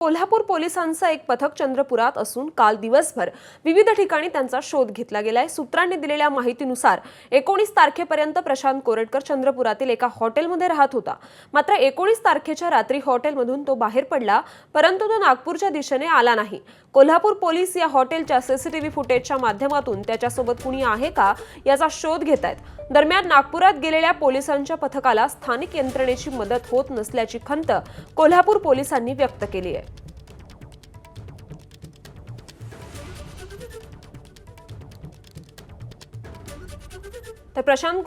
कोल्हापूर पोलिसांचं एक पथक चंद्रपुरात असून काल दिवसभर विविध ठिकाणी त्यांचा शोध घेतला गेलाय। सूत्रांनी दिलेल्या माहितीनुसार 19 तारखेपर्यंत प्रशांत कोरटकर चंद्रपुरातील एका हॉटेलमध्ये राहत होता। मात्र 19 तारखेच्या रात्री हॉटेलमधून तो बाहेर पडला, परंतु तो नागपूरच्या दिशेने आला नाही। कोल्हापूर पोलीस या हॉटेलच्या सीसीटीव्ही फुटेजच्या माध्यमातून त्याच्यासोबत कुणी आहे का याचा शोध घेत आहेत। दरम्यान नागपुरात गेलेल्या पोलिसांच्या पथकाला स्थानिक यंत्रणेची मदत होत नसल्याची खंत कोल्हापूर पोलिसांनी व्यक्त केली आहे। तर प्रशांत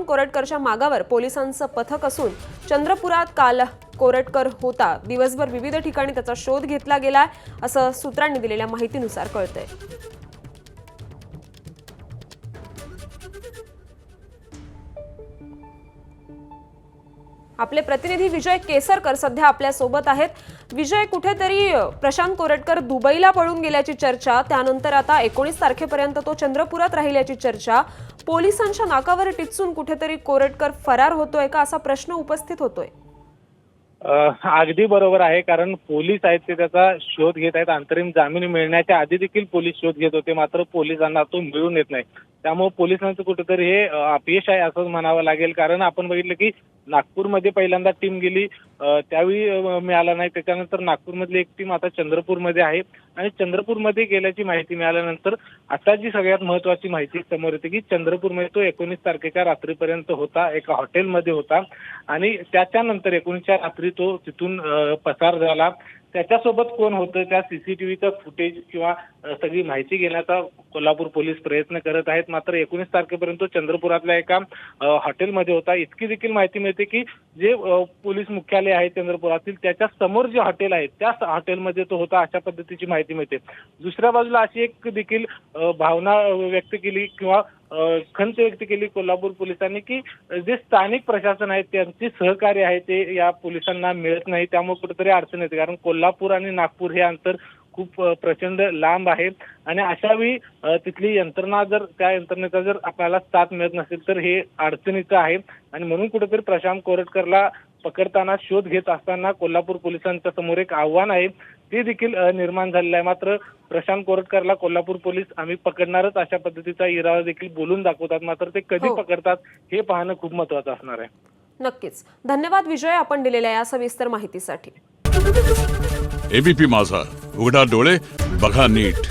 कोरटकरच्या मागावर पोलिसांचं पथक असून चंद्रपुरात काल कोरटकर होता। दिवसभर विविध ठिकाणी त्याचा शोध घेतला गेलाय असं सूत्रांनी दिलेल्या माहितीनुसार कळतंय। आपले प्रतिनिधी विजय केसरकर सध्या आपल्या सोबत आहेत। विजय, कुठेतरी प्रशांत कोरटकर दुबईला पळून गेल्याची चर्चा, त्यानंतर आता 19 तारखेपर्यंत तो चंद्रपुरात राहिल्याची चर्चा, पोलिसांच्या नाकावर टिचून कुठेतरी कोरटकर फरार होतोय का असा प्रश्न उपस्थित होतोय। अगदी बरोबर आहे, कारण पोलीस आहेत ते त्याचा शोध घेत आहेत। अंतरिम जामीन मिळण्याच्या आधी देखील पोलीस शोध घेत होते, मात्र पोलिसांना तो मिळून येत नाही। त्यामुळे पोलिसांचं कुठेतरी हे अपयश आहे असंच म्हणावं लागेल, कारण आपण बघितलं की नागपूरमध्ये पहिल्यांदा टीम गेली, त्यावेळी मिळाला नाही। त्याच्यानंतर नागपूरमधली एक टीम आता चंद्रपूरमध्ये आहे आणि चंद्रपूरमध्ये गेल्याची माहिती मिळाल्यानंतर आता जी सगळ्यात महत्त्वाची माहिती समोर येते की चंद्रपूरमध्ये तो 19 तारखेच्या रात्रीपर्यंत होता, एका हॉटेलमध्ये होता आणि त्याच्यानंतर 19च्या रात्री तो तिथून पसार झाला। त्याच्यासोबत कोण होतं, त्या सीसीटीव्हीचं फुटेज किंवा सगळी माहिती घेण्याचा कोल्हापूर पोलीस प्रयत्न करत आहेत। मात्र 19 तारखेपर्यंत चंद्रपुरातल्या एका हॉटेलमध्ये होता। इतकी देखील माहिती मिळते की जे पोलीस मुख्यालय आहे चंद्रपुरातील त्याच्या समोर जे हॉटेल आहे त्या हॉटेलमध्ये तो होता, अशा पद्धतीची माहिती मिळते। दुसऱ्या बाजूला अशी एक देखील भावना व्यक्त केली किंवा खंत व्यक्त केली कोल्हापूर पोलिसांनी की जे स्थानिक प्रशासन आहे त्यांचे सहकार्य आहे ते या पोलिसांना मिळत नाही। त्यामुळे कुठेतरी अडचण येते, कारण कोल्हापूर आणि नागपूर हे अंतर खूप प्रचंड लांब आहे आणि अशा वेळी तिथली यंत्रणा जर त्या यंत्रणेचा जर आपल्याला साथ मिळत नसेल तर हे अडचणीचं आहे। आणि म्हणून कुठेतरी प्रशांत कोरटकरला पकडताना शोध घेत असताना कोल्हापूर पोलिसांच्या समोर एक आव्हान आहे ते देखील निर्माण झालेलं आहे। मात्र प्रशांत कोरटकरला कोल्हापूर पोलीस आम्ही पकडणारच अशा पद्धतीचा इरादा देखील बोलून दाखवतात, मात्र ते कधी पकडतात हे पाहणं खूप महत्त्वाचं असणार आहे। नक्कीच, धन्यवाद विजय आपण दिलेल्या या सविस्तर माहितीसाठी। एबीपी माझा, उघडा डोळे बघा नीट।